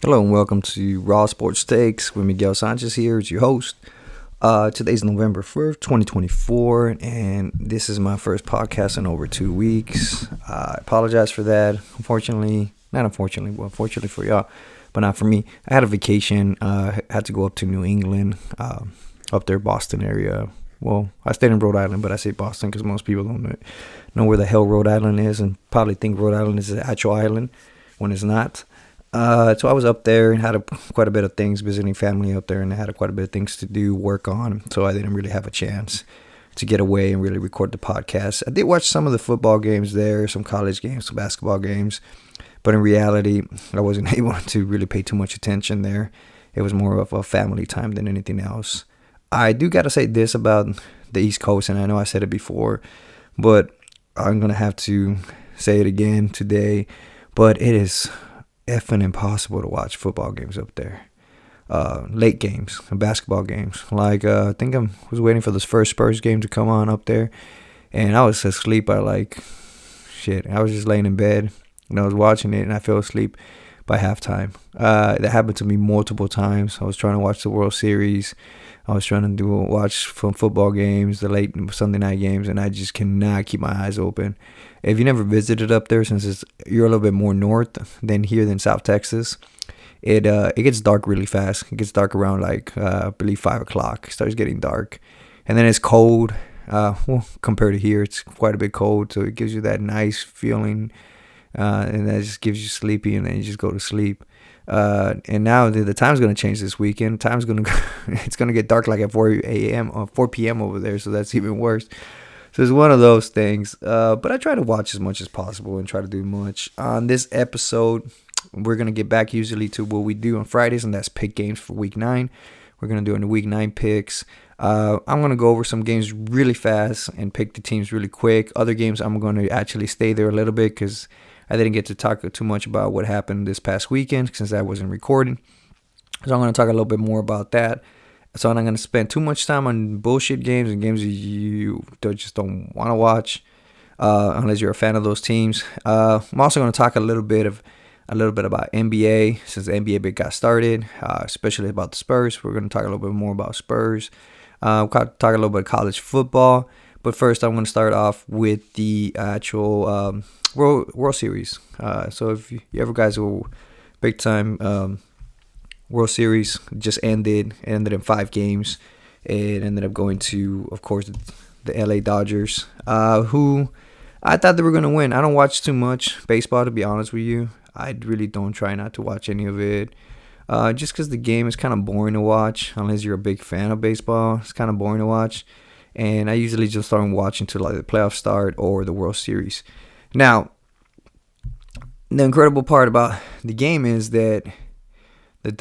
Hello and welcome to Raw Sports Takes with Miguel Sanchez here as your host. Today's November 1st, 2024, and this is my first podcast in over 2 weeks. I apologize for that. Unfortunately for y'all, but not for me. I had a vacation. Had to go up to New England, up there, Boston area. Well, I stayed in Rhode Island, but I say Boston because most people don't know where the hell Rhode Island is and probably think Rhode Island is an actual island when it's not. So I was up there and had quite a bit of things, visiting family up there, and I had quite a bit of things to do, work on. So I didn't really have a chance to get away and really record the podcast. I did watch some of the football games there, some college games, some basketball games. But in reality, I wasn't able to really pay too much attention there. It was more of a family time than anything else. I do got to say this about the East Coast, and I know I said it before, but I'm going to have to say it again today. But it is effing impossible to watch football games up there. Late games, basketball games. I think I was waiting for this first Spurs game to come on up there, and I was asleep by I was just laying in bed, and I was watching it, and I fell asleep by halftime. That happened to me multiple times. I was trying to watch the World Series. I was trying to watch some football games, the late Sunday night games, and I just cannot keep my eyes open. If you never visited up there, since you're a little bit more north than South Texas, it gets dark really fast. It gets dark around I believe 5 o'clock. It starts getting dark, and then it's cold. Compared to here, it's quite a bit cold, so it gives you that nice feeling, and that just gives you sleepy, and then you just go to sleep. And now the time's going to change this weekend. It's going to get dark at 4 a.m. or 4 p.m. over there, so that's even worse. So it's one of those things. But I try to watch as much as possible and try to do much. On this episode, we're going to get back usually to what we do on Fridays, and that's pick games for Week 9. We're going to do Week 9 picks. I'm going to go over some games really fast and pick the teams really quick. Other games, I'm going to actually stay there a little bit because I didn't get to talk too much about what happened this past weekend since I wasn't recording. So I'm going to talk a little bit more about that. So I'm not going to spend too much time on bullshit games and games that you just don't want to watch unless you're a fan of those teams. I'm also going to talk a little bit about NBA since the NBA bit got started, especially about the Spurs. We're going to talk a little bit more about Spurs. We'll talk a little bit of college football. But first, I'm going to start off with the actual World Series. So if you ever guys were big time World Series just ended. It ended in 5 games. It ended up going to, of course, the LA Dodgers, who I thought they were going to win. I don't watch too much baseball, to be honest with you. I really don't try not to watch any of it. Just because the game is kind of boring to watch, unless you're a big fan of baseball. It's kind of boring to watch. And I usually just start watching till the playoffs start or the World Series. Now, the incredible part about the game is that the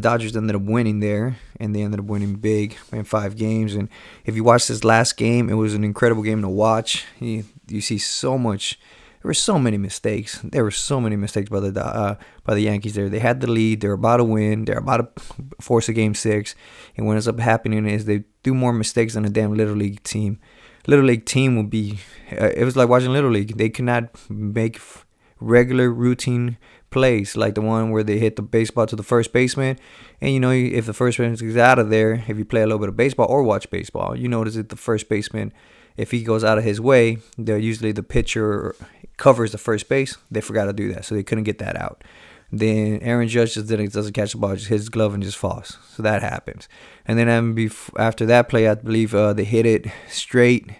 Dodgers ended up winning there, and they ended up winning big in 5 games. And if you watch this last game, it was an incredible game to watch. You see so much. There were so many mistakes. There were so many mistakes by the Yankees there. They had the lead. They're about to win. They're about to force a Game 6. And what ends up happening is they do more mistakes than a damn Little League team. Little League team would be... it was like watching Little League. They could not make regular routine plays like the one where they hit the baseball to the first baseman. And, if the first baseman is out of there, if you play a little bit of baseball or watch baseball, you notice that the first baseman, if he goes out of his way, usually the pitcher covers the first base. They forgot to do that, so they couldn't get that out. Then Aaron Judge just doesn't catch the ball, just hits his glove and just falls. So that happens. And then after that play, I believe they hit it straight.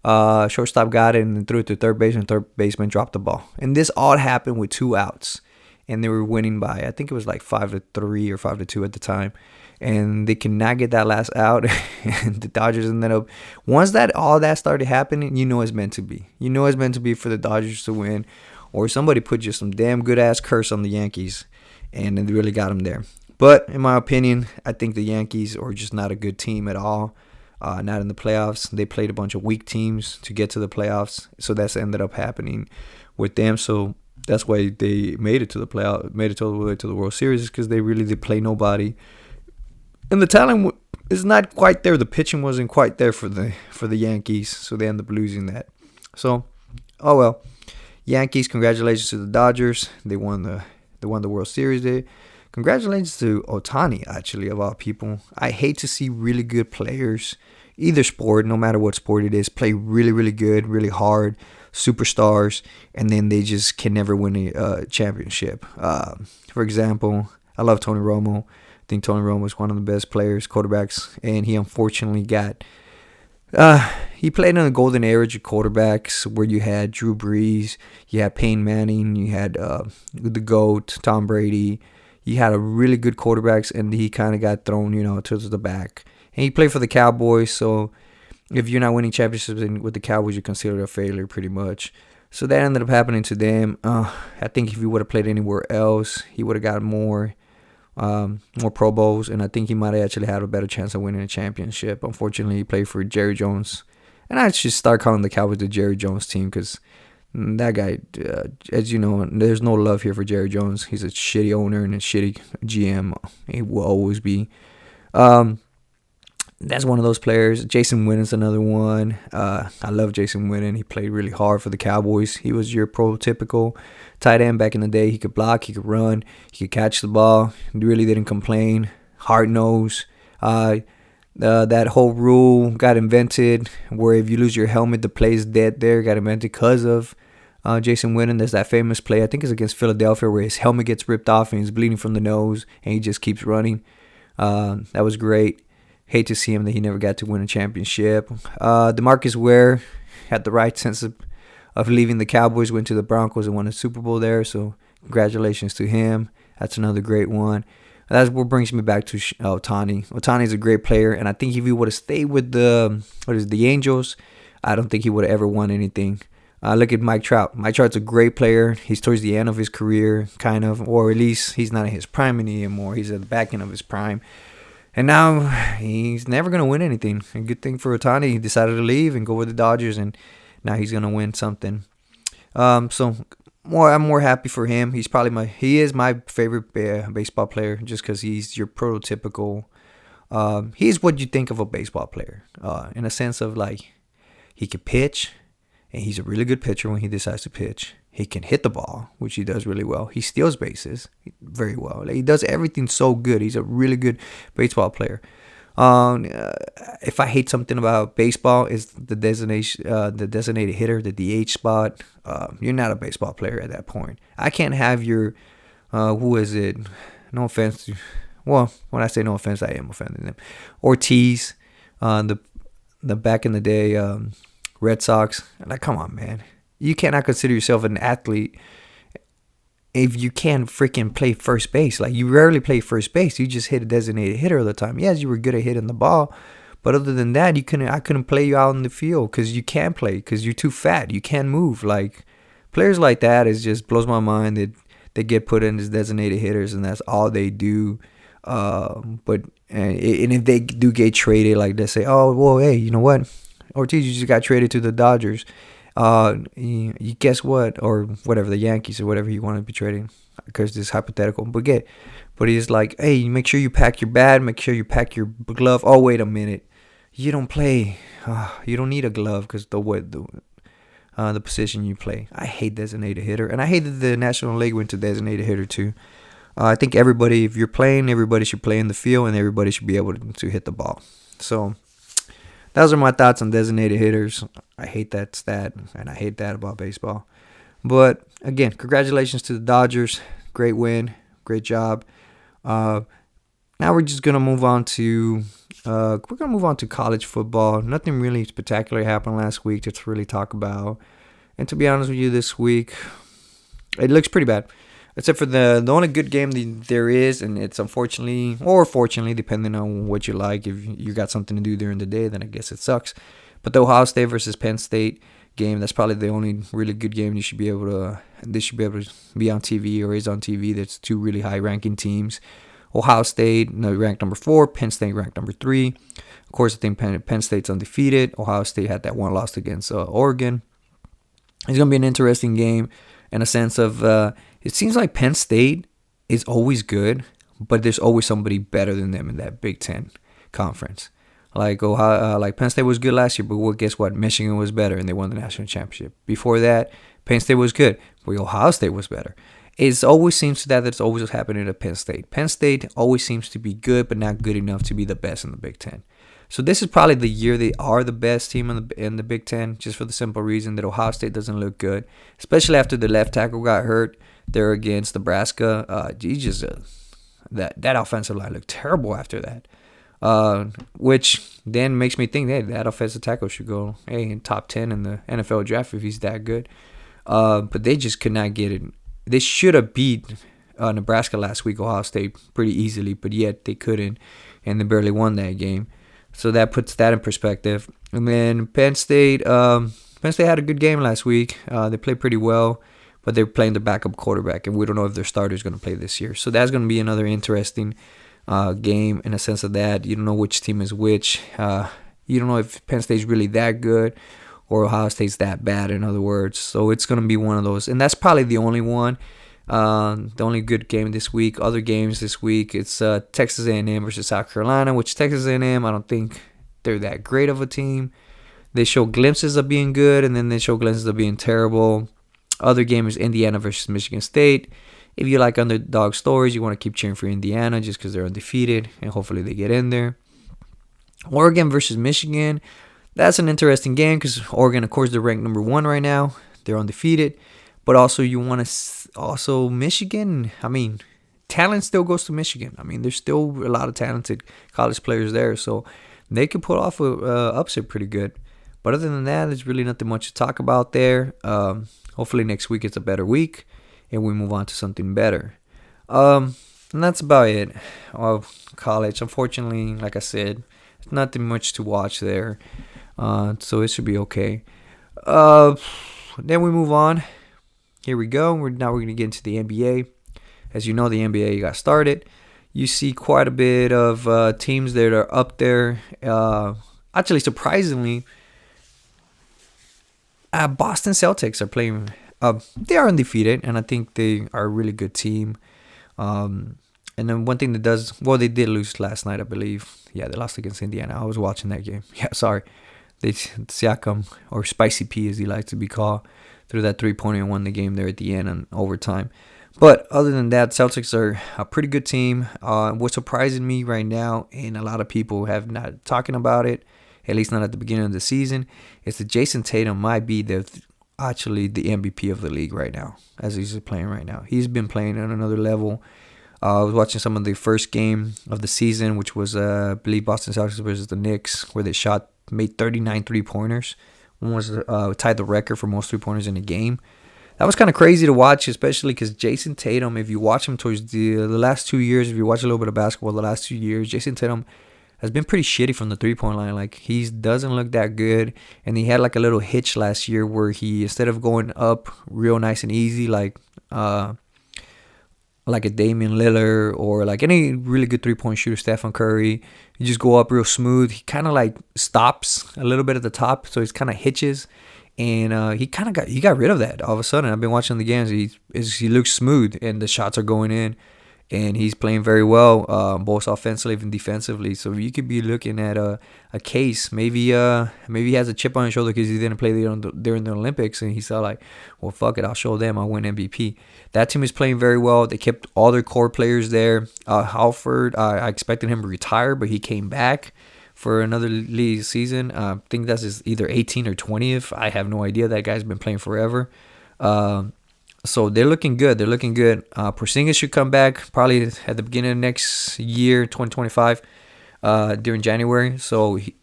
Shortstop got it and threw it to third baseman. Third baseman dropped the ball. And this all happened with 2 outs. And they were winning by, I think it was 5-3 or 5-2 at the time. And they could not get that last out. And the Dodgers ended up, once all that started happening, it's meant to be. It's meant to be for the Dodgers to win. Or somebody put just some damn good ass curse on the Yankees. And they really got them there. But in my opinion, I think the Yankees are just not a good team at all. Not in the playoffs. They played a bunch of weak teams to get to the playoffs. So that's ended up happening with them. So that's why they made it to the playoff, made it all the way to the World Series, because they really did play nobody. And the talent is not quite there. The pitching wasn't quite there for the Yankees, so they ended up losing that. So, oh well. Yankees, congratulations to the Dodgers. They won the World Series. congratulations to Otani, actually, of all people. I hate to see really good players, either sport, no matter what sport it is, play really, really good, really hard, superstars, and then they just can never win a championship. For example, I love Tony Romo. I think Tony Romo is one of the best players, quarterbacks, and he unfortunately got he played in the golden age of quarterbacks where you had Drew Brees, you had Peyton Manning, you had the GOAT, Tom Brady. You had a really good quarterbacks, and he kind of got thrown, towards the back. And he played for the Cowboys, so if you're not winning championships with the Cowboys, you're considered a failure pretty much. So that ended up happening to them. I think if he would have played anywhere else, he would have got more Pro Bowls, and I think he might have actually had a better chance of winning a championship. Unfortunately, he played for Jerry Jones, and I should start calling the Cowboys the Jerry Jones team because that guy, as you know, there's no love here for Jerry Jones. He's a shitty owner and a shitty GM. He will always be. That's one of those players. Jason Witten's another one. I love Jason Witten. He played really hard for the Cowboys. He was your prototypical tight end back in the day. He could block, he could run, he could catch the ball. He really didn't complain. Hard nose. That whole rule got invented where if you lose your helmet, the play is dead there. Got invented because of Jason Witten. There's that famous play, I think it's against Philadelphia, where his helmet gets ripped off and he's bleeding from the nose and he just keeps running. That was great. Hate to see him that he never got to win a championship. DeMarcus Ware had the right sense of leaving the Cowboys, went to the Broncos and won a Super Bowl there. So congratulations to him. That's another great one. That's what brings me back to Otani. Otani is a great player, and I think if he would have stayed with the Angels, I don't think he would have ever won anything. Look at Mike Trout. Mike Trout's a great player. He's towards the end of his career, kind of, or at least he's not in his prime anymore. He's at the back end of his prime. And now he's never going to win anything. A good thing for Otani, he decided to leave and go with the Dodgers, and now he's going to win something. I'm more happy for him. He is my favorite baseball player just because he's your prototypical. He's what you think of a baseball player in a sense of like he can pitch, and he's a really good pitcher when he decides to pitch. He can hit the ball, which he does really well. He steals bases very well. He does everything so good. He's a really good baseball player. If I hate something about baseball, is the designated hitter, the DH spot. You're not a baseball player at that point. I can't have your, who is it? No offense. Well, when I say no offense, I am offending them. Ortiz, the back in the day Red Sox. Like, come on, man. You cannot consider yourself an athlete if you can't freaking play first base. Like, you rarely play first base. You just hit a designated hitter all the time. Yes, you were good at hitting the ball, but other than that, I couldn't play you out in the field because you can't play because you're too fat. You can't move. Like, players like that, it just blows my mind that they get put in as designated hitters and that's all they do. But if they do get traded, like they say, oh, well, hey, you know what? Ortiz, you just got traded to the Dodgers. You guess what, or whatever, the Yankees or whatever you want to be trading, because this is hypothetical. But he's like, hey, make sure you pack your bat, make sure you pack your glove. Oh, wait a minute, you don't play. You don't need a glove because the position you play. I hate designated hitter, and I hate that the National League went to designated hitter too. I think everybody, if you're playing, everybody should play in the field, and everybody should be able to hit the ball. So those are my thoughts on designated hitters. I hate that stat, and I hate that about baseball. But again, congratulations to the Dodgers. Great win. Great job. Now we're just gonna move on to college football. Nothing really spectacular happened last week to really talk about. And to be honest with you, this week it looks pretty bad. Except for the only good game there is, and it's unfortunately or fortunately, depending on what you like. If you got something to do during the day, then I guess it sucks. But the Ohio State versus Penn State game, that's probably the only really good game they should be able to be on TV or is on TV. That's two really high-ranking teams. Ohio State ranked number 4, Penn State ranked number 3. Of course, I think Penn State's undefeated. Ohio State had that one loss against Oregon. It's going to be an interesting game in a sense of it seems like Penn State is always good, but there's always somebody better than them in that Big Ten conference. Like Penn State was good last year, but guess what? Michigan was better, and they won the national championship. Before that, Penn State was good, but Ohio State was better. It always seems that's always what's happening at Penn State. Penn State always seems to be good, but not good enough to be the best in the Big Ten. So this is probably the year they are the best team in the Big Ten, just for the simple reason that Ohio State doesn't look good, especially after the left tackle got hurt there against Nebraska. That offensive line looked terrible after that, which then makes me think, hey, that offensive tackle should go in top 10 in the NFL draft if he's that good. But they just could not get it. They should have beat Nebraska last week, Ohio State, pretty easily, but yet they couldn't, and they barely won that game. So that puts that in perspective. And then Penn State had a good game last week. They played pretty well, but they're playing the backup quarterback, and we don't know if their starter is going to play this year. So that's going to be another interesting game in a sense of that. You don't know which team is which. You don't know if Penn State's really that good or Ohio State's that bad, in other words. So it's going to be one of those. And that's probably the only one. The only good game this week. Other games this week, it's Texas A&M versus South Carolina, which Texas A&M, I don't think they're that great of a team. They show glimpses of being good, and then they show glimpses of being terrible. Other game is Indiana versus Michigan State. If you like underdog stories, you want to keep cheering for Indiana just because they're undefeated, and hopefully they get in there. Oregon versus Michigan. That's an interesting game because Oregon, of course, they're ranked number 1 right now. They're undefeated. But also, you want to Michigan. I mean, talent still goes to Michigan. I mean, there's still a lot of talented college players there, so they could pull off a upset pretty good. But other than that, there's really nothing much to talk about there. Hopefully next week it's a better week, and we move on to something better. And that's about it. College, unfortunately, like I said, nothing much to watch there. So it should be okay. Then we move on. Here we go. Now we're going to get into the NBA. As you know, the NBA got started. You see quite a bit of teams that are up there. Actually, surprisingly, Boston Celtics are playing. They are undefeated, and I think they are a really good team. And then one thing they did lose last night, I believe. Yeah, they lost against Indiana. I was watching that game. Yeah, sorry. Siakam, or Spicy P as he likes to be called, threw that 3-pointer and won the game there at the end in overtime. But other than that, Celtics are a pretty good team. What's surprising me right now, and a lot of people have not talking about it, at least not at the beginning of the season, is that Jason Tatum might be actually the MVP of the league right now, as he's playing right now. He's been playing on another level. I was watching some of the first game of the season, which was, I believe, Boston Celtics versus the Knicks, where they made 39 3-pointers. One was tied the record for most 3-pointers in a game. That was kind of crazy to watch, especially because Jason Tatum, if you watch him towards the last 2 years, if you watch a little bit of basketball the last 2 years, Jason Tatum has been pretty shitty from the 3-point line. Like, he doesn't look that good. And he had like a little hitch last year where he, instead of going up real nice and easy, like a Damian Lillard or like any really good 3-point shooter, Stephen Curry, you just go up real smooth. He kind of like stops a little bit at the top, so he's kind of hitches. And he got rid of that all of a sudden. I've been watching the games. He looks smooth, and the shots are going in, and he's playing very well, both offensively and defensively. So you could be looking at a case. Maybe he has a chip on his shoulder because he didn't play during the Olympics, and he's like, well, fuck it, I'll show them. I'll win MVP. That team is playing very well. They kept all their core players there. Halford, I expected him to retire, but he came back for another league season. I think that's his either 18th or 20th. I have no idea. That guy's been playing forever. So they're looking good. Porzingis should come back probably at the beginning of next year, 2025, during January.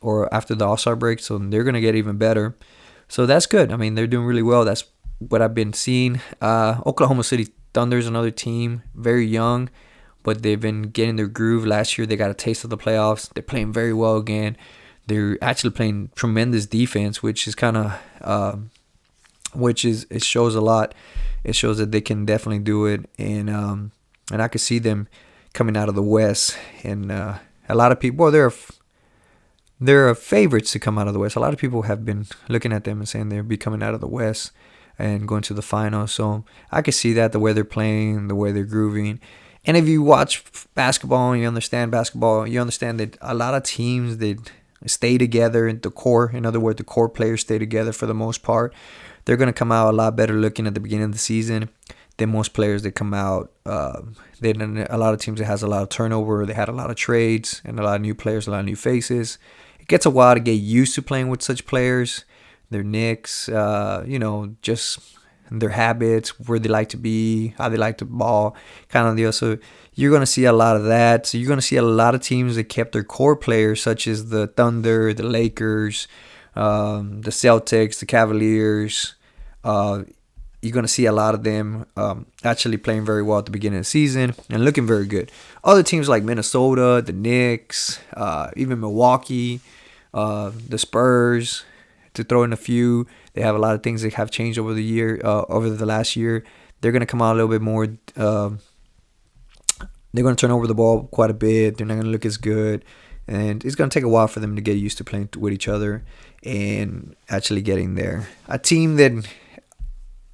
Or after the All-Star break. So they're going to get even better. So that's good. I mean, they're doing really well. That's what I've been seeing. Oklahoma City Thunder is another team, very young, but they've been getting their groove. Last year, they got a taste of the playoffs. They're playing very well again. They're actually playing tremendous defense, which is it shows a lot. It shows that they can definitely do it, and I could see them coming out of the West. And a lot of people, they're favorites to come out of the West. A lot of people have been looking at them and saying they'll be coming out of the West and going to the finals. So I could see that, the way they're playing, the way they're grooving. And if you watch basketball and you understand basketball, you understand that a lot of teams that stay together, the core, in other words, the core players stay together for the most part. They're going to come out a lot better looking at the beginning of the season than most players that come out. Then a lot of teams that has a lot of turnover. They had a lot of trades and a lot of new players, a lot of new faces. It gets a while to get used to playing with such players. Their nicks, just their habits, where they like to be, how they like to ball, kind of deal. So you're going to see a lot of that. So you're going to see a lot of teams that kept their core players, such as the Thunder, the Lakers, the Celtics, the Cavaliers. You're going to see a lot of them actually playing very well at the beginning of the season and looking very good. Other teams like Minnesota, the Knicks, even Milwaukee, the Spurs, to throw in a few. They have a lot of things that have changed over the last year. They're going to come out a little bit more. They're going to turn over the ball quite a bit. They're not going to look as good. And it's going to take a while for them to get used to playing with each other and actually getting there. A team that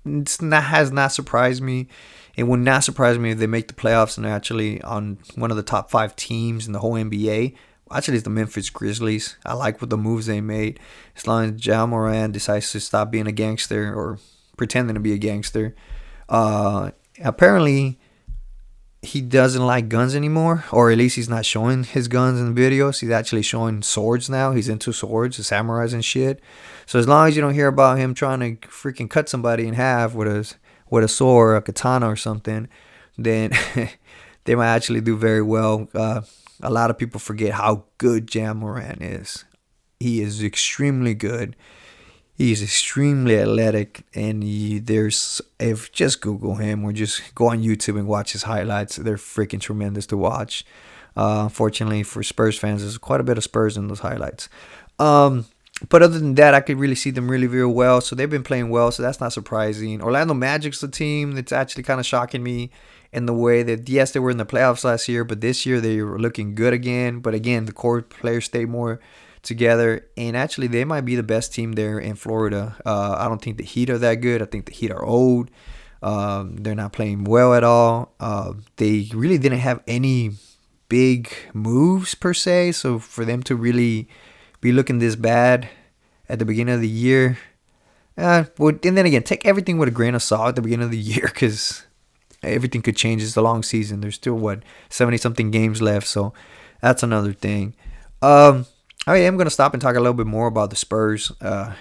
has not surprised me. It would not surprise me if they make the playoffs and they're actually on one of the top 5 teams in the whole NBA. Actually, it's the Memphis Grizzlies. I like what the moves they made. As long as Ja Morant decides to stop being a gangster or pretending to be a gangster. Apparently, he doesn't like guns anymore, or at least he's not showing his guns in the videos. He's actually showing swords now. He's into swords, samurais and shit. So as long as you don't hear about him trying to freaking cut somebody in half with a sword, a katana or something, then they might actually do very well. A lot of people forget how good Ja Morant is. He is extremely good. He's extremely athletic, and if just Google him or just go on YouTube and watch his highlights. They're freaking tremendous to watch. Unfortunately for Spurs fans, there's quite a bit of Spurs in those highlights. But other than that, I could really see them really very well. So they've been playing well, so that's not surprising. Orlando Magic's the team that's actually kind of shocking me in the way that, yes, they were in the playoffs last year, but this year they were looking good again. But again, the core players stay more together, and actually they might be the best team there in Florida. I don't think the Heat are that good. I think the Heat are old. They're not playing well at all. They really didn't have any big moves per se, so for them to really be looking this bad at the beginning of the year, and then again, take everything with a grain of salt at the beginning of the year, because everything could change. It's a long season. There's still 70-something games left, so that's another thing. I am going to stop and talk a little bit more about the Spurs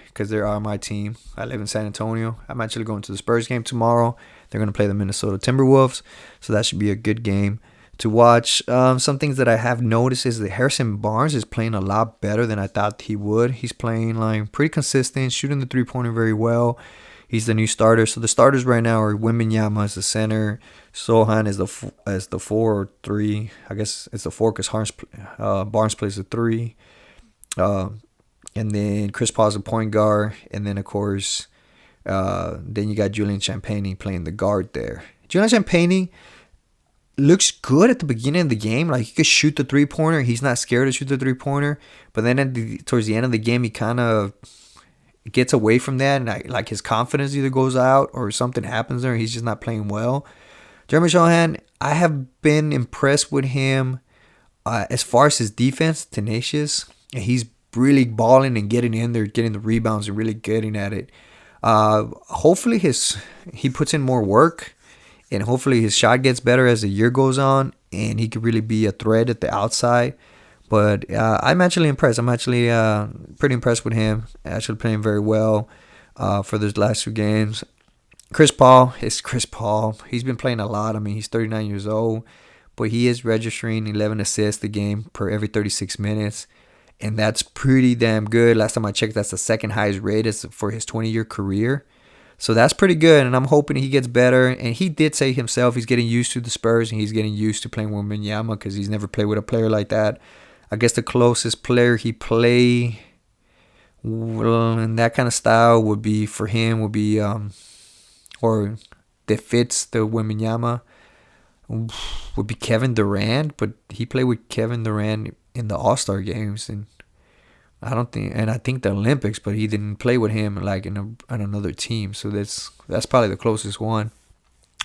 because they are my team. I live in San Antonio. I'm actually going to the Spurs game tomorrow. They're going to play the Minnesota Timberwolves, so that should be a good game to watch. Some things that I have noticed is that Harrison Barnes is playing a lot better than I thought he would. He's playing like pretty consistent, shooting the three-pointer very well. He's the new starter. So the starters right now are Wembanyama as the center, Sochan as the 4 or 3. I guess it's the 4 because Barnes plays the 3. And then Chris Paul's the point guard, and then of course, then you got Julian Champagnie playing the guard there. Julian Champagnie looks good at the beginning of the game. Like, he could shoot the three-pointer. He's not scared to shoot the three-pointer. But then towards the end of the game, he kind of gets away from that, and like his confidence either goes out or something happens there. He's just not playing well. Jeremy Sochan, I have been impressed with him as far as his defense, tenacious. And he's really balling and getting in there, getting the rebounds and really getting at it. Hopefully he puts in more work, and hopefully his shot gets better as the year goes on, and he could really be a threat at the outside. But I'm actually impressed. I'm actually pretty impressed with him. Actually playing very well for those last 2 games. Chris Paul is Chris Paul. He's been playing a lot. I mean, he's 39 years old, but he is registering 11 assists a game per every 36 minutes. And that's pretty damn good. Last time I checked, that's the second highest rate for his 20-year career. So that's pretty good, and I'm hoping he gets better. And he did say himself he's getting used to the Spurs, and he's getting used to playing with Wembanyama because he's never played with a player like that. I guess the closest player he play in that kind of style would be or that fits the Wembanyama would be Kevin Durant, but he played with Kevin Durant in the All-Star games, and I think the Olympics, but he didn't play with him like on another team. So that's probably the closest one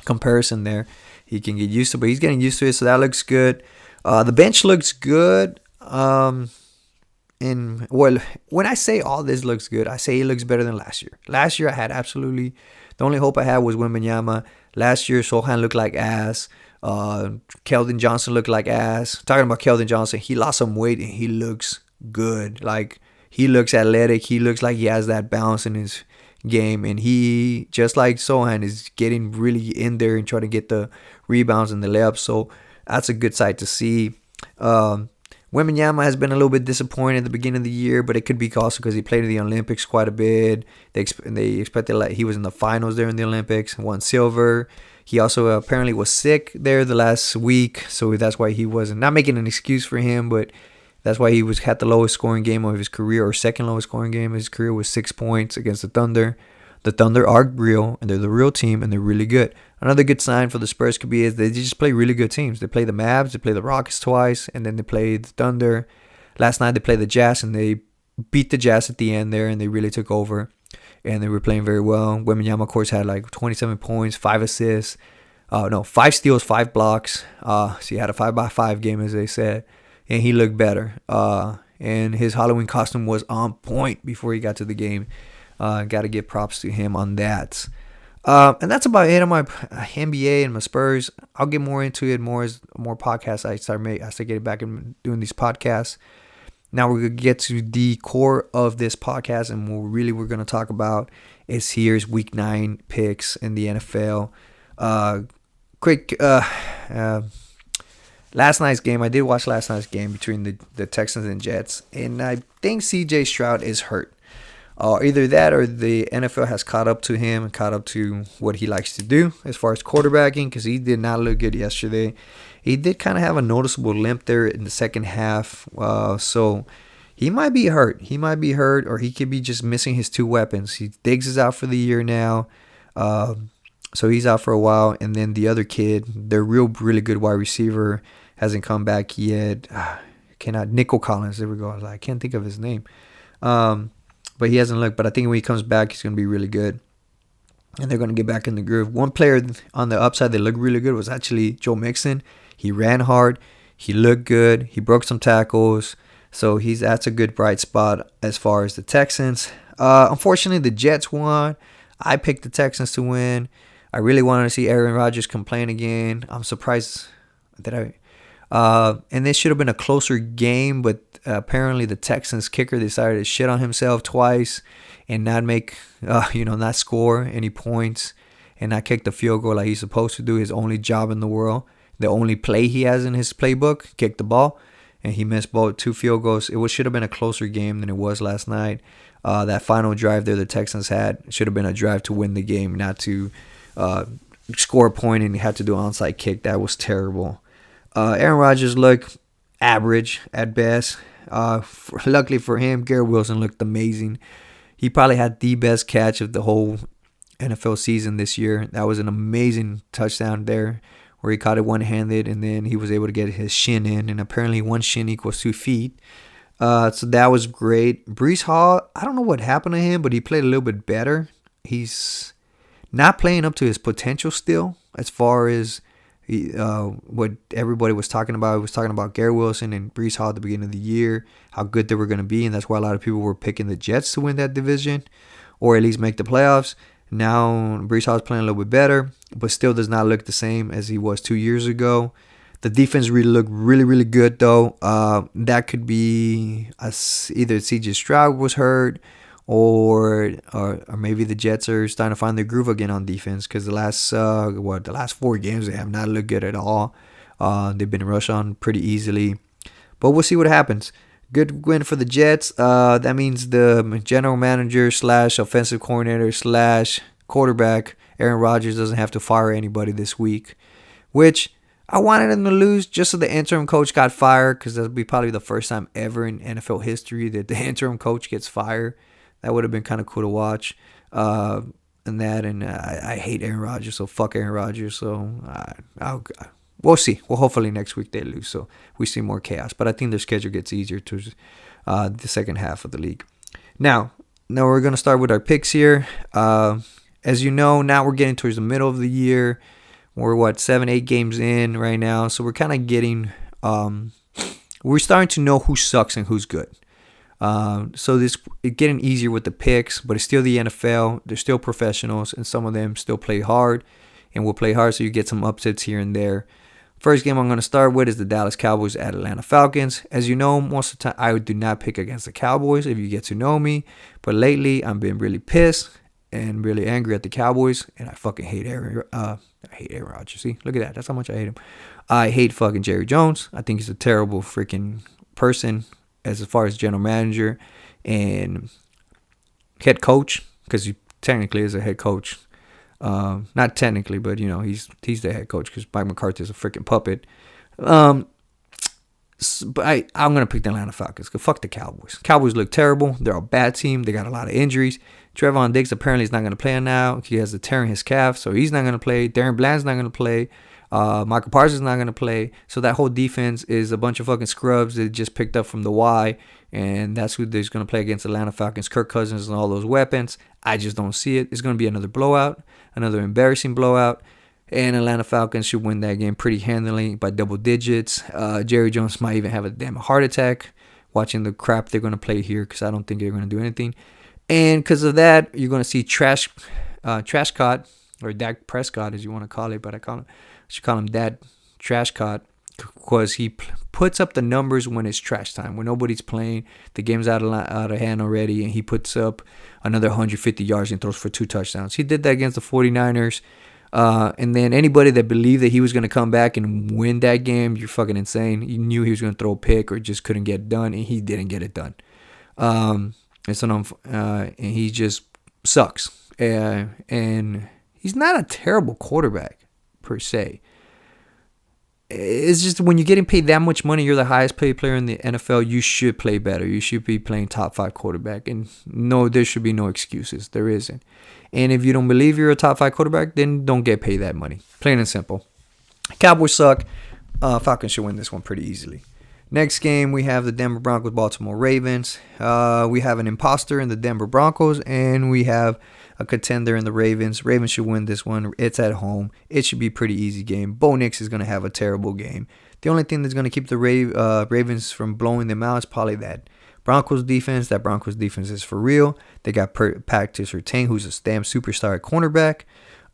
comparison there. He can get used to, but he's getting used to it, so that looks good. The bench looks good. When I say all this looks good, I say it looks better than last year. Last year I had the only hope I had was Wembanyama. Last year, Sohan looked like ass. Keldon Johnson looked like ass. Talking about Keldon Johnson, he lost some weight and he looks good. Like, he looks athletic. He looks like he has that balance in his game. And he, just like Sohan, is getting really in there and trying to get the rebounds and the layups. So that's a good sight to see. Wembanyama has been a little bit disappointed at the beginning of the year, but it could be also because he played in the Olympics quite a bit. They expected, like, he was in the finals there in the Olympics, won silver. He also apparently was sick there the last week, so that's why he wasn't, not making an excuse for him, but that's why he had the lowest scoring game of his career, or second lowest scoring game of his career, was 6 points against the Thunder. The Thunder are real, and they're the real team, and they're really good. Another good sign for the Spurs could be is they just play really good teams. They play the Mavs, they play the Rockets twice, and then they play the Thunder. Last night they played the Jazz, and they beat the Jazz at the end there, and they really took over. And they were playing very well. Wembanyama, of course, had like 27 points, 5 assists. 5 steals, 5 blocks. So he had a 5x5 game, as they said. And he looked better. And his Halloween costume was on point before he got to the game. Got to give props to him on that. And that's about it on my NBA and my Spurs. I'll get more into it as more podcasts I start getting back and doing these podcasts. Now we're going to get to the core of this podcast, and what we're going to talk about is here's Week 9 picks in the NFL. Last night's game, I did watch last night's game between the Texans and Jets, and I think C.J. Stroud is hurt. Either that or the NFL has caught up to him and caught up to what he likes to do as far as quarterbacking, because he did not look good yesterday. He did kind of have a noticeable limp there in the second half. So he might be hurt. Or he could be just missing his 2 weapons. Diggs is out for the year now. So he's out for a while. And then the other kid, their really good wide receiver, hasn't come back yet. Nico Collins. There we go. I can't think of his name. But he hasn't looked. But I think when he comes back, he's going to be really good. And they're going to get back in the groove. One player on the upside that looked really good was actually Joe Mixon. He ran hard. He looked good. He broke some tackles. So that's a good bright spot as far as the Texans. Unfortunately, the Jets won. I picked the Texans to win. I really wanted to see Aaron Rodgers complain again. I'm surprised that and this should have been a closer game, but apparently the Texans kicker decided to shit on himself twice and not not score any points and not kick the field goal like he's supposed to do. His only job in the world, the only play he has in his playbook, kick the ball, and he missed both 2 field goals. It should have been a closer game than it was last night. That final drive there the Texans had should have been a drive to win the game, not to score a point and had to do an onside kick. That was terrible. Aaron Rodgers looked average at best. Luckily for him, Garrett Wilson looked amazing. He probably had the best catch of the whole NFL season this year. That was an amazing touchdown there where he caught it one-handed, and then he was able to get his shin in, and apparently 1 shin equals 2 feet. So that was great. Breece Hall, I don't know what happened to him, but he played a little bit better. He's not playing up to his potential still as far as what everybody was talking about. It was talking about Garrett Wilson and Breece Hall at the beginning of the year, how good they were going to be, and that's why a lot of people were picking the Jets to win that division or at least make the playoffs. Now Breece Hall is playing a little bit better, but still does not look the same as he was 2 years ago. The defense really looked really, really good, though. That could be either C.J. Stroud was hurt or maybe the Jets are starting to find their groove again on defense, because the last 4 games they have not looked good at all. They've been rushed on pretty easily, but we'll see what happens. Good win for the Jets. That means the general manager / offensive coordinator / quarterback Aaron Rodgers doesn't have to fire anybody this week, which I wanted him to lose just so the interim coach got fired, because that'll be probably the first time ever in NFL history that the interim coach gets fired. That would have been kind of cool to watch. I hate Aaron Rodgers, so fuck Aaron Rodgers. So we'll see. Well, hopefully next week they lose, so we see more chaos. But I think their schedule gets easier towards the second half of the league. Now we're going to start with our picks here. As you know, now we're getting towards the middle of the year. We're 7-8 games in right now, so we're kind of getting we're starting to know who sucks and who's good. So it's getting easier with the picks, but it's still the NFL. They're still professionals, and some of them still play hard. and will play hard, so you get some upsets here and there. First game I'm going to start with is the Dallas Cowboys at Atlanta Falcons. As you know, most of the time I do not pick against the Cowboys if you get to know me. But lately, I've been really pissed and really angry at the Cowboys, and I fucking hate Aaron Rodgers. See, look at that. That's how much I hate him. I hate fucking Jerry Jones. I think he's a terrible freaking person as far as general manager and head coach, because he technically is a head coach. Not technically, but he's the head coach because Mike McCarthy is a freaking puppet. But I'm gonna pick the Atlanta Falcons. Cause fuck the Cowboys. Cowboys look terrible. They're a bad team. They got a lot of injuries. Trevon Diggs apparently is not gonna play now. He has a tear in his calf, so he's not gonna play. Darren Bland's not gonna play. Michael Parsons is not gonna play. So that whole defense is a bunch of fucking scrubs that just picked up from the Y, and that's who they're gonna play against Atlanta Falcons. Kirk Cousins and all those weapons. I just don't see it. It's gonna be another blowout, another embarrassing blowout. And Atlanta Falcons should win that game pretty handily by double digits. Jerry Jones might even have a damn heart attack watching the crap they're going to play here, because I don't think they're going to do anything. And because of that, you're going to see Trashcott, or Dak Prescott as you want to call it, but I should call him Dad Trashcott, because he puts up the numbers when it's trash time, when nobody's playing, the game's out of hand already, and he puts up another 150 yards and throws for 2 touchdowns. He did that against the 49ers. And then anybody that believed that he was going to come back and win that game, you're fucking insane. You knew he was going to throw a pick or just couldn't get it done, and he didn't get it done. And he just sucks. And he's not a terrible quarterback per se. It's just when you're getting paid that much money, you're the highest paid player in the NFL, you should play better. You should be playing top 5 quarterback. And no, there should be no excuses. There isn't. And if you don't believe you're a top 5 quarterback, then don't get paid that money. Plain and simple. Cowboys suck. Falcons should win this one pretty easily. Next game, we have the Denver Broncos, Baltimore Ravens. We have an imposter in the Denver Broncos, and we have a contender in the Ravens. Ravens should win this one. It's at home. It should be a pretty easy game. Bo Nix is going to have a terrible game. The only thing that's going to keep the Ravens from blowing them out is probably that Broncos defense. That Broncos defense is for real. They got Patrick Surtain, who's a damn superstar at cornerback.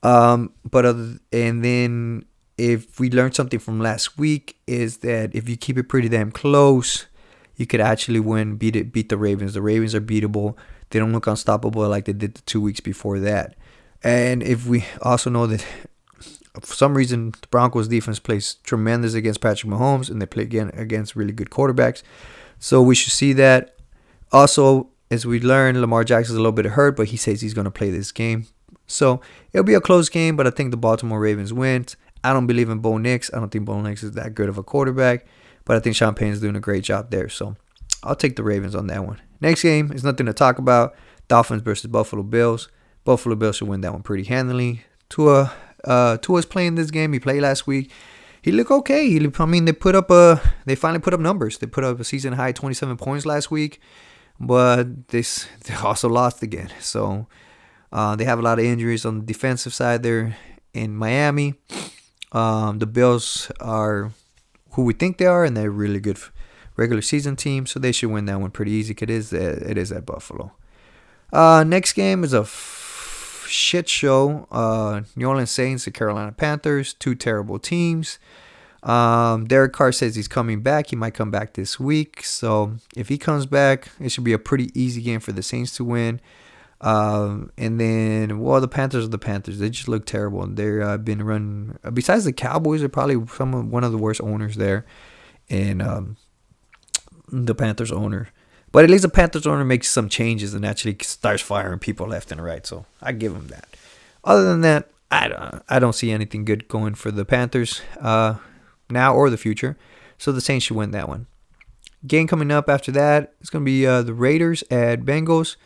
And then if we learned something from last week is that if you keep it pretty damn close, you could actually beat the Ravens. The Ravens are beatable. They don't look unstoppable like they did the 2 weeks before that. And if we also know that for some reason the Broncos defense plays tremendous against Patrick Mahomes, and they play again against really good quarterbacks. So we should see that. Also, as we learn, Lamar Jackson's a little bit hurt, but he says he's going to play this game. So it'll be a close game, but I think the Baltimore Ravens win. I don't believe in Bo Nix. I don't think Bo Nix is that good of a quarterback, but I think Sean Payton's doing a great job there. So I'll take the Ravens on that one. Next game is nothing to talk about. Dolphins versus Buffalo Bills. Buffalo Bills should win that one pretty handily. Tua's playing this game. He played last week. He looked okay. They finally put up numbers. They put up a season high 27 points last week, but they also lost again. So they have a lot of injuries on the defensive side there in Miami. The Bills are who we think they are, and they're a really good regular season team, so they should win that one pretty easy. It is at Buffalo. Next game is a shit show. New Orleans Saints, the Carolina Panthers, 2 terrible teams. Derek Carr says he's coming back. He might come back this week. So if he comes back, it should be a pretty easy game for the Saints to win. And then, the Panthers are the Panthers. They just look terrible. They've been run. Besides the Cowboys, they're probably one of the worst owners there. And the Panthers owner. But at least the Panthers owner makes some changes and actually starts firing people left and right. So I give him that. Other than that, I don't see anything good going for the Panthers now or the future. So the Saints should win that one. Game coming up after that, it's going to be the Raiders at Bengals.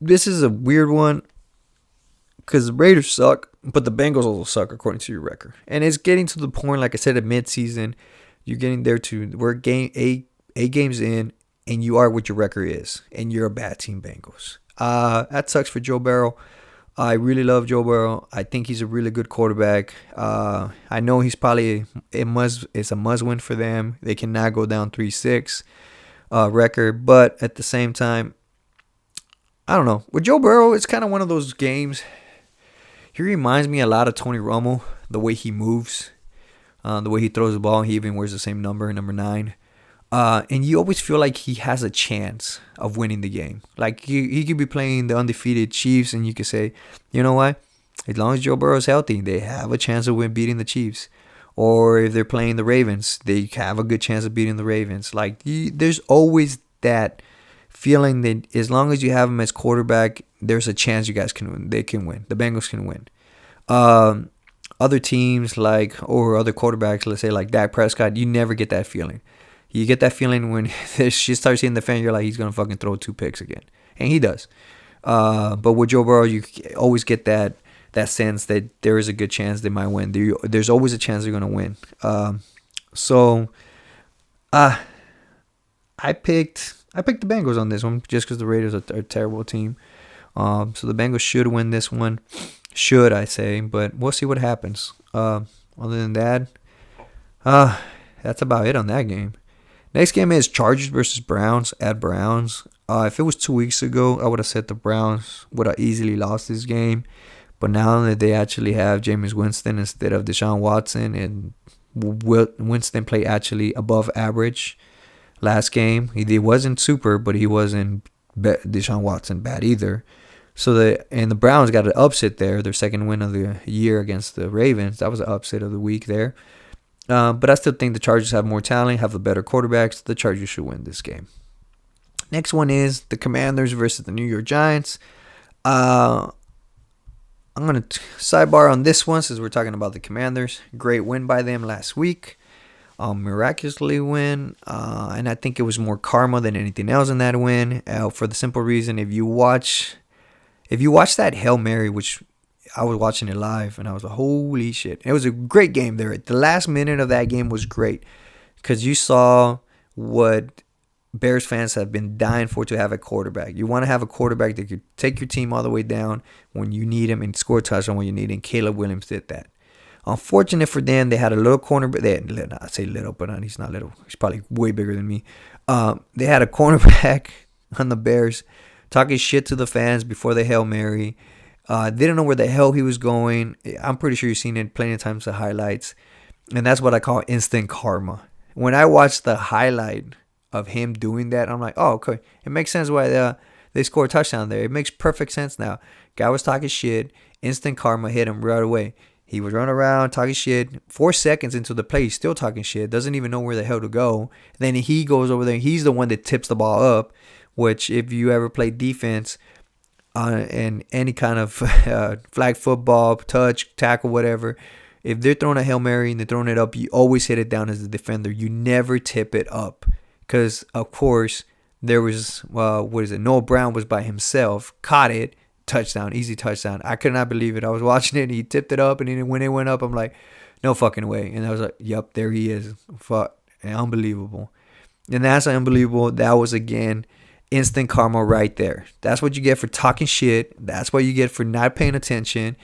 This is a weird one because the Raiders suck, but the Bengals also suck according to your record. And it's getting to the point, like I said, at midseason, you're getting there to where eight games in, and you are what your record is, and you're a bad team, Bengals. That sucks for Joe Burrow. I really love Joe Burrow. I think he's a really good quarterback. I know he's probably it's a must-win for them. They cannot go down 3-6 record, but at the same time, I don't know. With Joe Burrow, it's kind of one of those games. He reminds me a lot of Tony Romo, the way he moves, the way he throws the ball. He even wears the same number 9. And you always feel like he has a chance of winning the game. Like he could be playing the undefeated Chiefs, and you could say, you know what? As long as Joe Burrow's healthy, they have a chance of beating the Chiefs. Or if they're playing the Ravens, they have a good chance of beating the Ravens. Like there's always that feeling that as long as you have him as quarterback, there's a chance you guys can win. They can win. The Bengals can win. Other teams or other quarterbacks, let's say like Dak Prescott, you never get that feeling. You get that feeling when she starts hitting the fan, you're like, he's going to fucking throw 2 picks again. And he does. But with Joe Burrow, you always get that sense that there is a good chance they might win. There's always a chance they're going to win. I picked the Bengals on this one just because the Raiders are a terrible team. So the Bengals should win this one. Should, I say. But we'll see what happens. Other than that, that's about it on that game. Next game is Chargers versus Browns at Browns. If it was 2 weeks ago, I would have said the Browns would have easily lost this game. But now that they actually have Jameis Winston instead of Deshaun Watson, and Winston played actually above average last game. He wasn't super, but he wasn't Deshaun Watson bad either. So the Browns got an upset there, their second win of the year against the Ravens. That was an upset of the week there. But I still think the Chargers have more talent, have the better quarterbacks. The Chargers should win this game. Next one is the Commanders versus the New York Giants. I'm going to sidebar on this one since we're talking about the Commanders. Great win by them last week. Miraculously win. And I think it was more karma than anything else in that win. For the simple reason, if you watch that Hail Mary, which I was watching it live, and I was like, holy shit. It was a great game there. The last minute of that game was great because you saw what Bears fans have been dying for to have a quarterback. You want to have a quarterback that could take your team all the way down when you need him and score a touchdown when you need him. Caleb Williams did that. Unfortunate for them, they had a little cornerback. I say little, but he's not little. He's probably way bigger than me. They had a cornerback on the Bears talking shit to the fans before the Hail Mary. Didn't know where the hell he was going. I'm pretty sure you've seen it plenty of times, the highlights. And that's what I call instant karma. When I watched the highlight of him doing that, I'm like, oh, okay. It makes sense why they scored a touchdown there. It makes perfect sense now. Guy was talking shit. Instant karma hit him right away. He was running around talking shit. 4 seconds into the play, he's still talking shit. Doesn't even know where the hell to go. Then he goes over there. He's the one that tips the ball up, which if you ever play defense, and any kind of flag football, touch, tackle, whatever, if they're throwing a Hail Mary and they're throwing it up, you always hit it down as the defender. You never tip it up because, of course, there was, Noah Brown was by himself, caught it, touchdown, easy touchdown. I could not believe it. I was watching it, and he tipped it up, and then when it went up, I'm like, no fucking way. And I was like, yep, there he is. Fuck, unbelievable. And that's unbelievable. That was, again, instant karma right there. That's what you get for talking shit. That's what you get for not paying attention.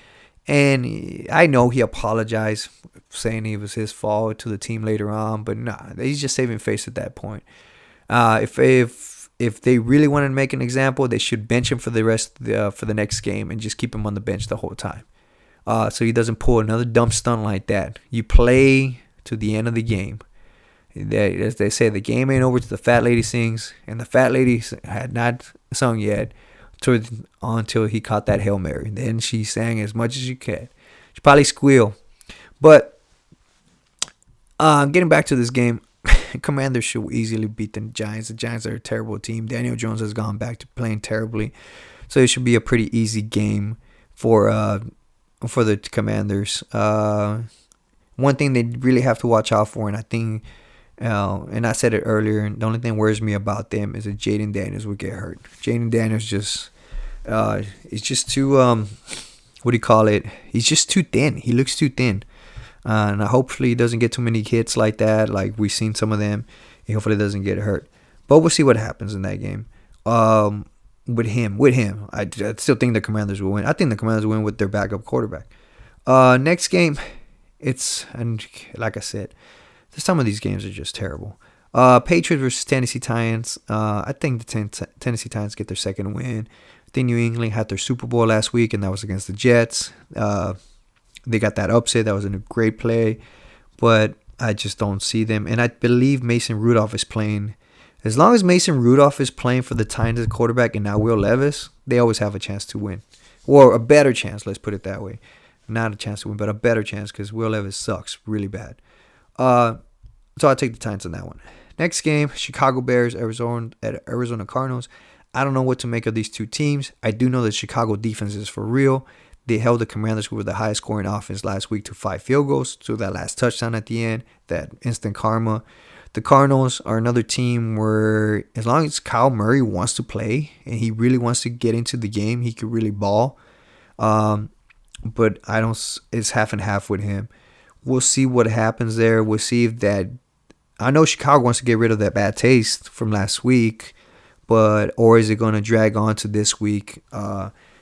And I know he apologized, saying it was his fault to the team later on, but nah, he's just saving face at that point. If they really wanted to make an example, they should bench him for the next game and just keep him on the bench the whole time, so he doesn't pull another dumb stunt like that. You play to the end of the game. As they say, the game ain't over till the fat lady sings, and the fat lady had not sung yet until he caught that Hail Mary. Then she sang as much as she could. She probably squealed. But getting back to this game, Commanders should easily beat the Giants. The Giants are a terrible team. Daniel Jones has gone back to playing terribly, so it should be a pretty easy game for the Commanders. One thing they really have to watch out for, and I think. And I said it earlier, the only thing that worries me about them is that Jaden Daniels would get hurt. Jaden Daniels is just too, what do you call it? He's just too thin. He looks too thin. And hopefully he doesn't get too many hits like that, like we've seen some of them. He hopefully doesn't get hurt. But we'll see what happens in that game. With him, I still think the Commanders will win. I think the Commanders will win with their backup quarterback. Next game, and like I said, some of these games are just terrible. Patriots versus Tennessee Titans. I think the Tennessee Titans get their second win. I think New England had their Super Bowl last week, and that was against the Jets. They got that upset. That was a great play, but I just don't see them. And I believe Mason Rudolph is playing. As long as Mason Rudolph is playing for the Titans quarterback and now Will Levis, they always have a chance to win. Or a better chance, let's put it that way. Not a chance to win, but a better chance because Will Levis sucks really bad. So I'll take the Titans on that one. Next game, Chicago Bears, Arizona Cardinals. I don't know what to make of these two teams. I do know that Chicago defense is for real. They held the Commanders, who were the highest scoring offense last week, to 5 field goals, to that last touchdown at the end, that instant karma. The Cardinals are another team where as long as Kyle Murray wants to play and he really wants to get into the game, he could really ball. But I don't. It's half and half with him. We'll see what happens there. We'll see if that. I know Chicago wants to get rid of that bad taste from last week, or is it going to drag on to this week?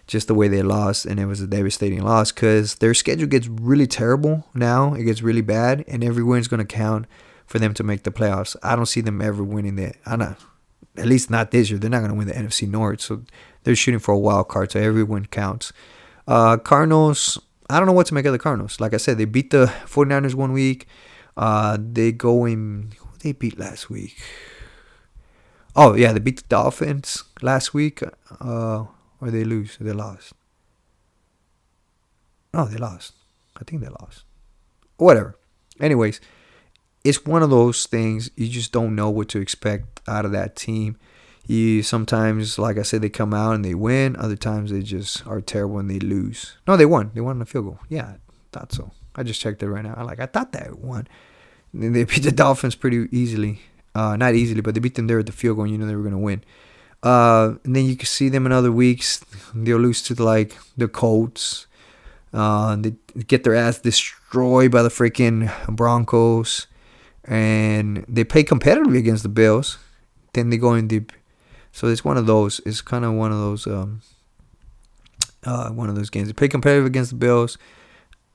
Just the way they lost, and it was a devastating loss because their schedule gets really terrible now. It gets really bad, and every win's going to count for them to make the playoffs. I don't see them ever winning that. At least not this year. They're not going to win the NFC North, so they're shooting for a wild card, so every win counts. Cardinals, I don't know what to make of the Cardinals. Like I said, they beat the 49ers one week. They beat last week. Oh, yeah, they beat the Dolphins last week. Or they lose. They lost. No, they lost. I think they lost. Whatever. Anyways, it's one of those things you just don't know what to expect out of that team. Sometimes, like I said, they come out and they win. Other times they just are terrible and they lose. No, they won. They won on a field goal. Yeah, I thought so. I just checked it right now. I thought they won. And they beat the Dolphins pretty easily. Not easily, but they beat them there at the field goal and you know they were going to win. And then you can see them in other weeks. They'll lose to the Colts. They get their ass destroyed by the freaking Broncos. And they play competitively against the Bills. Then they go in deep. So it's one of those. It's kind of one of those games. They play competitive against the Bills.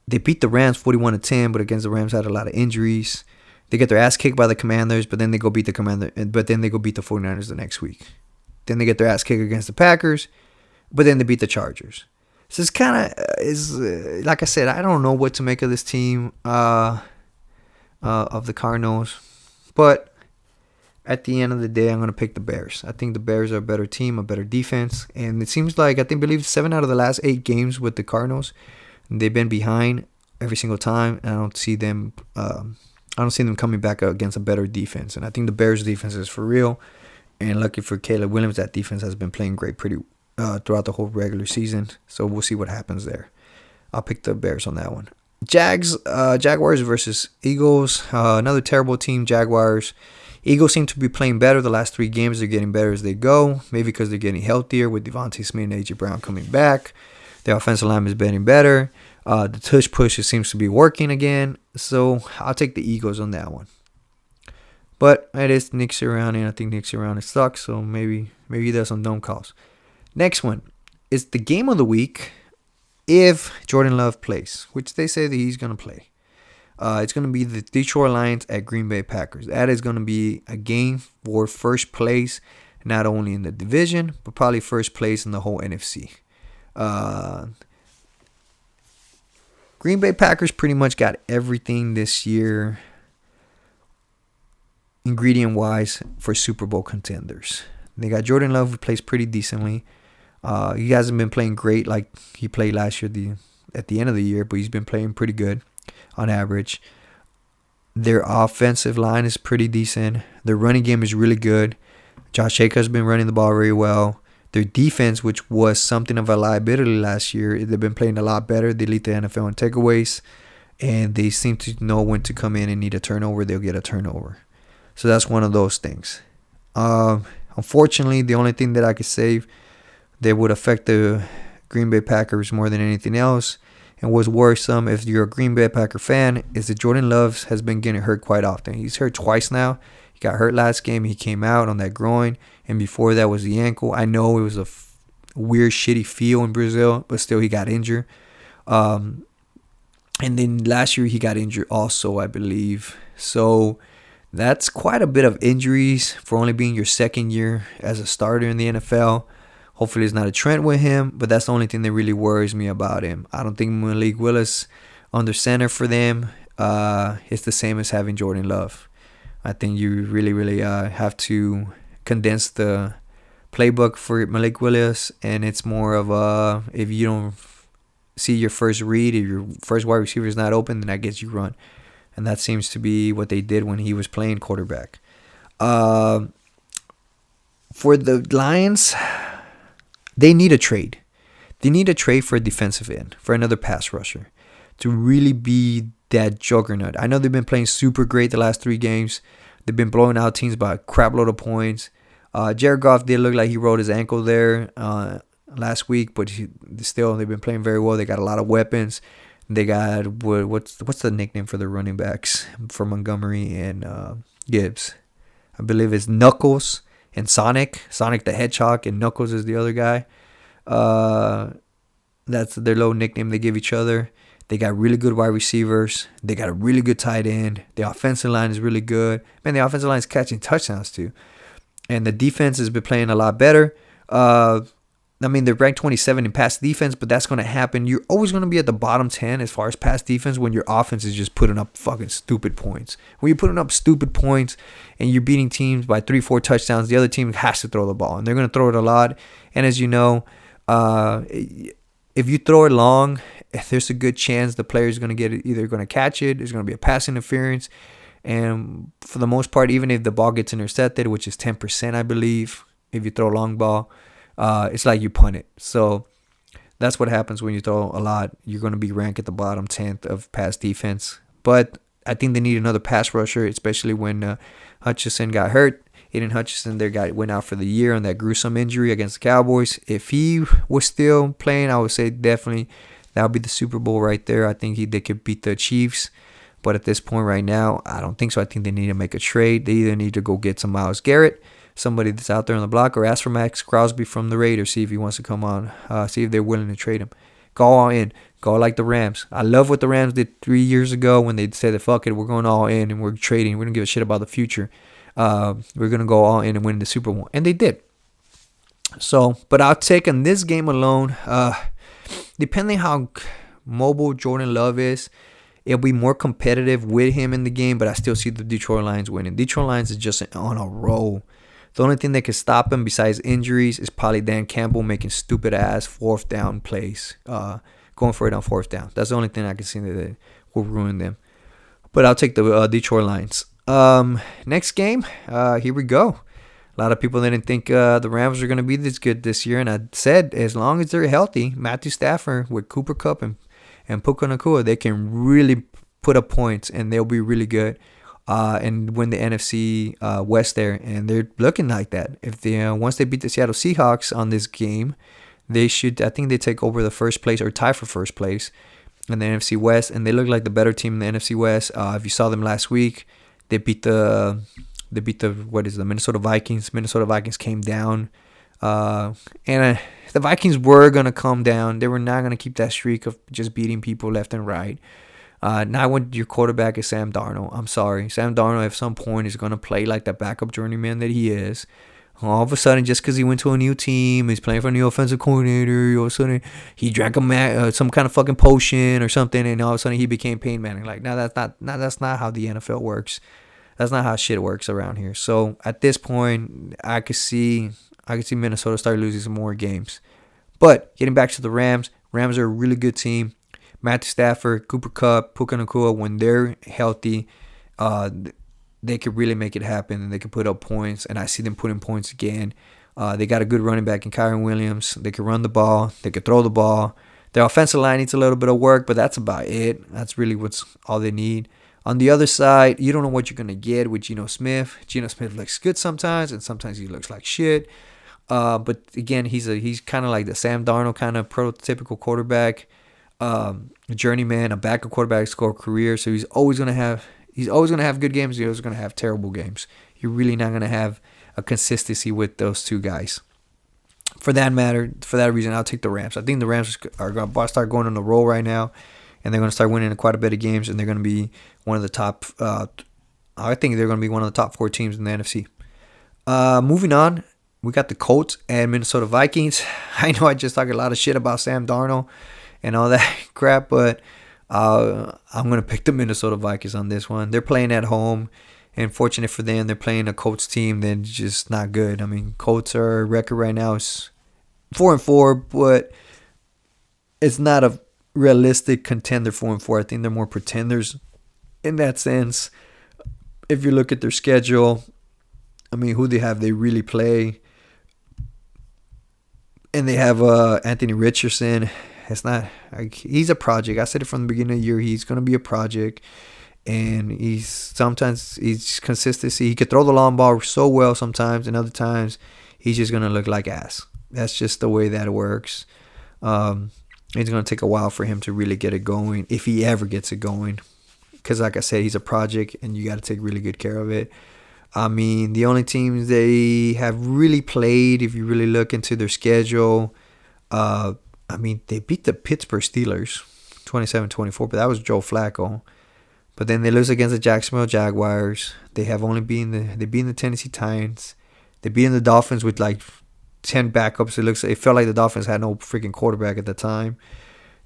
They beat the Rams 41-10, but against the Rams had a lot of injuries. They get their ass kicked by the Commanders, but then they go beat the 49ers the next week. Then they get their ass kicked against the Packers, but then they beat the Chargers. So it's kind of like I said, I don't know what to make of this team of the Cardinals, but at the end of the day, I'm going to pick the Bears. I think the Bears are a better team, a better defense, and it seems like I believe 7 out of the last 8 games with the Cardinals, they've been behind every single time, and I don't see them coming back against a better defense. And I think the Bears' defense is for real. And lucky for Caleb Williams, that defense has been playing great throughout the whole regular season. So we'll see what happens there. I'll pick the Bears on that one. Jaguars versus Eagles. Another terrible team, Jaguars. Eagles seem to be playing better the last 3 games. They're getting better as they go. Maybe because they're getting healthier with Devontae Smith and A.J. Brown coming back. Their offensive line is getting better. The tush push seems to be working again. So I'll take the Eagles on that one. But it is Nick Sirianni, and I think Nick Sirianni sucks, so maybe there's some dumb calls. Next one is the game of the week if Jordan Love plays, which they say that he's going to play. It's going to be the Detroit Lions at Green Bay Packers. That is going to be a game for first place, not only in the division, but probably first place in the whole NFC. Green Bay Packers pretty much got everything this year ingredient-wise for Super Bowl contenders. They got Jordan Love, who plays pretty decently. He hasn't been playing great like he played last year at the end of the year, but he's been playing pretty good on average. Their offensive line is pretty decent. Their running game is really good. Josh Jacobs has been running the ball very well. Their defense, which was something of a liability last year, they've been playing a lot better. They lead the NFL in takeaways, and they seem to know when to come in and need a turnover. They'll get a turnover. So that's one of those things. Unfortunately, the only thing that I could say that would affect the Green Bay Packers more than anything else, and was worrisome if you're a Green Bay Packer fan, is that Jordan Love has been getting hurt quite often. He's hurt twice now. He got hurt last game. He came out on that groin, and before that was the ankle. I know it was a weird, shitty feel in Brazil, but still he got injured. And then last year he got injured also, I believe. So that's quite a bit of injuries for only being your second year as a starter in the NFL. Hopefully it's not a trend with him, but that's the only thing that really worries me about him. I don't think Malik Willis under center for them is the same as having Jordan Love. I think you really have to condense the playbook for Malik Willis, and it's more of a, if you don't see your first read, if your first wide receiver is not open, then I guess you run. And that seems to be what they did when he was playing quarterback. For the Lions, they need a trade. They need a trade for a defensive end, for another pass rusher, to really be that juggernaut. I know they've been playing super great the last 3 games. They've been blowing out teams by a crap load of points. Jared Goff did look like he rolled his ankle there last week, but still, they've been playing very well. They got a lot of weapons. They got, what's the nickname for the running backs for Montgomery and Gibbs? I believe it's Knuckles and Sonic the Hedgehog, and Knuckles is the other guy. That's their little nickname they give each other. They got really good wide receivers. They got a really good tight end. The offensive line is really good. Man, the offensive line is catching touchdowns too. And the defense has been playing a lot better. They're ranked 27 in pass defense, but that's going to happen. You're always going to be at the bottom 10 as far as pass defense when your offense is just putting up fucking stupid points. When you're putting up stupid points and you're beating teams by 3-4 touchdowns, the other team has to throw the ball, and they're going to throw it a lot. And as you know, if you throw it long, there's a good chance the player is going to get it, either going to catch it, there's going to be a pass interference. And for the most part, even if the ball gets intercepted, which is 10%, I believe, if you throw a long ball, it's like you punt it. So that's what happens when you throw a lot. You're going to be ranked at the bottom 10th of pass defense. But I think they need another pass rusher, especially when Hutchinson got hurt. Aiden Hutchinson, their guy, went out for the year on that gruesome injury against the Cowboys. If he was still playing, I would say definitely that would be the Super Bowl right there. I think they could beat the Chiefs. But at this point right now, I don't think so. I think they need to make a trade. They either need to go get some Myles Garrett, somebody that's out there on the block, or ask for Max Crosby from the Raiders, see if he wants to come on, see if they're willing to trade him. Go all in. Go like the Rams. I love what the Rams did 3 years ago when they said that, fuck it, we're going all in and we're trading. We're going to give a shit about the future. We're going to go all in and win the Super Bowl. And they did. So, but I'll take on this game alone, depending how mobile Jordan Love is, it'll be more competitive with him in the game, but I still see the Detroit Lions winning. Detroit Lions is just on a roll. The only thing that can stop him besides injuries is probably Dan Campbell making stupid-ass 4th down plays, going for it on 4th down. That's the only thing I can see that will ruin them. But I'll take the Detroit Lions. Next game, here we go. A lot of people didn't think the Rams were going to be this good this year, and I said as long as they're healthy, Matthew Stafford with Cooper Kupp and Puka Nacua, they can really put up points, and they'll be really good and win the NFC West there. And they're looking like that. If they once they beat the Seattle Seahawks on this game, they should. I think they take over the first place or tie for first place in the NFC West, and they look like the better team in the NFC West. If you saw them last week, they beat the Minnesota Vikings. Minnesota Vikings came down. And the Vikings were going to come down. They were not going to keep that streak of just beating people left and right. Not when your quarterback is Sam Darnold. I'm sorry. Sam Darnold at some point is going to play like the backup journeyman that he is. All of a sudden, just because he went to a new team, he's playing for a new offensive coordinator, all of a sudden he drank some kind of fucking potion or something, and all of a sudden he became Peyton Manning. Like, no, that's not how the NFL works. That's not how shit works around here. So at this point, I could see Minnesota start losing some more games. But getting back to the Rams are a really good team. Matthew Stafford, Cooper Kupp, Puka Nacua, when they're healthy, they could really make it happen, and they could put up points. And I see them putting points again. They got a good running back in Kyren Williams. They could run the ball. They could throw the ball. Their offensive line needs a little bit of work, but that's about it. That's really all they need. On the other side, you don't know what you're going to get with Geno Smith. Geno Smith looks good sometimes, and sometimes he looks like shit. But again, he's kind of like the Sam Darnold kind of prototypical quarterback, a journeyman, a backup quarterback score career. So he's always going to have good games. He's always going to have terrible games. You're really not going to have a consistency with those two guys. For that reason, I'll take the Rams. I think the Rams are going to start going on the roll right now, and they're going to start winning quite a bit of games, and they're going to be one of the top. I think they're going to be one of the top 4 teams in the NFC. Moving on, we got the Colts and Minnesota Vikings. I know I just talked a lot of shit about Sam Darnold and all that crap, but I'm going to pick the Minnesota Vikings on this one. They're playing at home, and fortunate for them, they're playing a Colts team that's just not good. I mean, Colts are record right now is 4-4, but it's not a realistic contender 4-4. I think they're more pretenders in that sense. If you look at their schedule, I mean, who they have, they really play. And they have Anthony Richardson. It's not like he's a project. I said it from the beginning of the year. He's going to be a project. And he's consistency. He could throw the long ball so well sometimes, and other times he's just going to look like ass. That's just the way that it works. It's going to take a while for him to really get it going, if he ever gets it going. Because like I said, he's a project, and you got to take really good care of it. I mean, the only teams they have really played, if you really look into their schedule, I mean, they beat the Pittsburgh Steelers 27-24, but that was Joe Flacco. But then they lose against the Jacksonville Jaguars. They have only beaten the Tennessee Titans. They beat the Dolphins with like 10 backups. It felt like the Dolphins had no freaking quarterback at the time.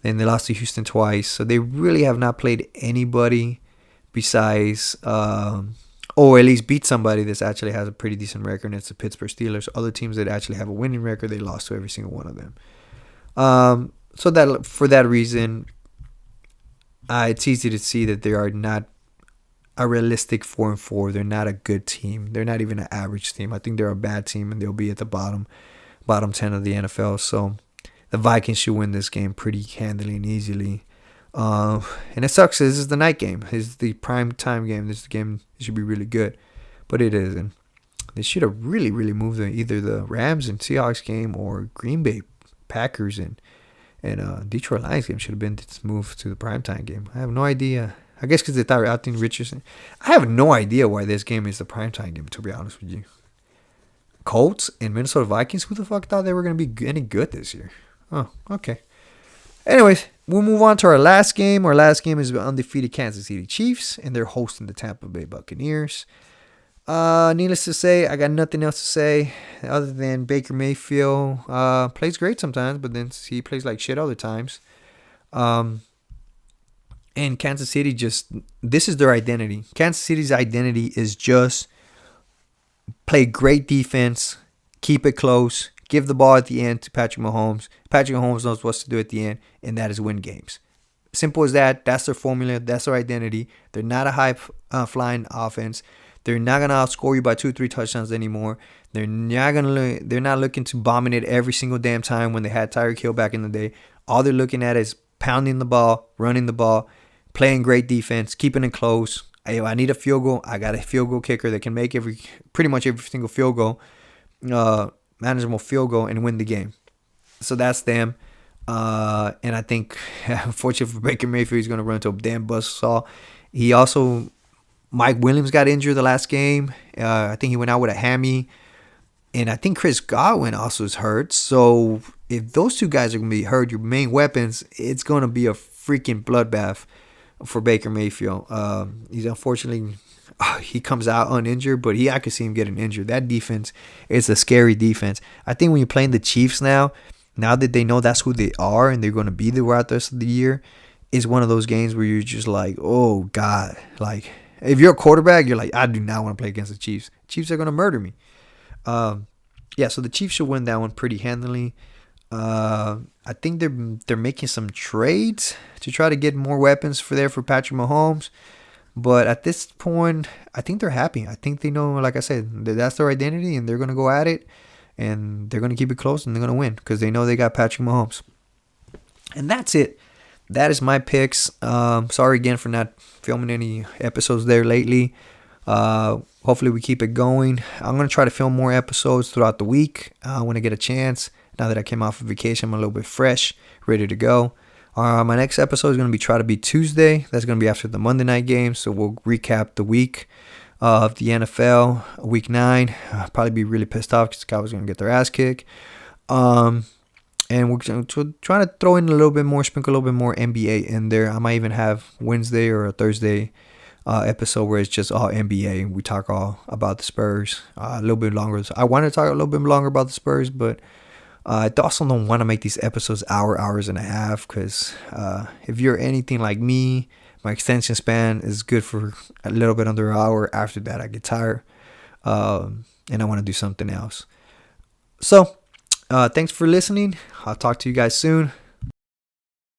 Then they lost to Houston twice. So they really have not played anybody besides, or at least beat somebody that actually has a pretty decent record, and it's the Pittsburgh Steelers. Other teams that actually have a winning record, they lost to every single one of them. So that for that reason, it's easy to see that they are not a realistic 4-4. They're not a good team. They're not even an average team. I think they're a bad team, and they'll be at the bottom 10 of the NFL. So the Vikings should win this game pretty handily and easily. And it sucks. This is the night game. This is the prime time game. This game should be really good, but it isn't. They should have really, really moved either the Rams and Seahawks game or Green Bay Packers and Detroit Lions game should have been moved to the primetime game. I have no idea. I guess because they thought Anthony Richardson. I have no idea why this game is the primetime game, to be honest with you. Colts and Minnesota Vikings? Who the fuck thought they were going to be any good this year? Oh, okay. Anyways, we'll move on to our last game. Our last game is the undefeated Kansas City Chiefs, and they're hosting the Tampa Bay Buccaneers. Needless to say, I got nothing else to say other than Baker Mayfield plays great sometimes, but then he plays like shit other times. And Kansas City this is their identity. Kansas City's identity is just play great defense, keep it close, give the ball at the end to Patrick Mahomes. Patrick Mahomes knows what to do at the end, and that is win games. Simple as that. That's their formula. That's their identity. They're not a high-flying offense. They're not gonna outscore you by 2-3 touchdowns anymore. They're not looking to bombing it every single damn time when they had Tyreek Hill back in the day. All they're looking at is pounding the ball, running the ball, playing great defense, keeping it close. I need a field goal. I got a field goal kicker that can make pretty much every single field goal, manageable field goal, and win the game. So that's them. And I think, unfortunately for Baker Mayfield, he's gonna run into a damn buzzsaw. He also. Mike Williams got injured the last game. I think he went out with a hammy. And I think Chris Godwin also is hurt. So if those two guys are going to be hurt, your main weapons, it's going to be a freaking bloodbath for Baker Mayfield. He's unfortunately, he comes out uninjured, but I could see him getting injured. That defense is a scary defense. I think when you're playing the Chiefs now that they know that's who they are and they're going to be there throughout the rest of the year, is one of those games where you're just like, oh, God, like, if you're a quarterback, you're like, I do not want to play against the Chiefs. Chiefs are going to murder me. So the Chiefs should win that one pretty handily. I think they're making some trades to try to get more weapons for Patrick Mahomes. But at this point, I think they're happy. I think they know, like I said, that's their identity, and they're going to go at it, and they're going to keep it close, and they're going to win because they know they got Patrick Mahomes. And that's it. That is my picks. Sorry again for not filming any episodes there lately. Hopefully we keep it going. I'm going to try to film more episodes throughout the week when I get a chance. Now that I came off of vacation, I'm a little bit fresh, ready to go. My next episode is going to be Tuesday. That's going to be after the Monday night game. So we'll recap the week of the NFL, week 9. I'll probably be really pissed off because the Cowboys are going to get their ass kicked. And we're trying to throw in sprinkle a little bit more NBA in there. I might even have Wednesday or a Thursday episode where it's just all NBA and we talk all about the Spurs a little bit longer. I want to talk a little bit longer about the Spurs, but I also don't want to make these episodes hours and a half, because if you're anything like me, my extension span is good for a little bit under an hour. After that, I get tired, and I want to do something else. So, thanks for listening. I'll talk to you guys soon.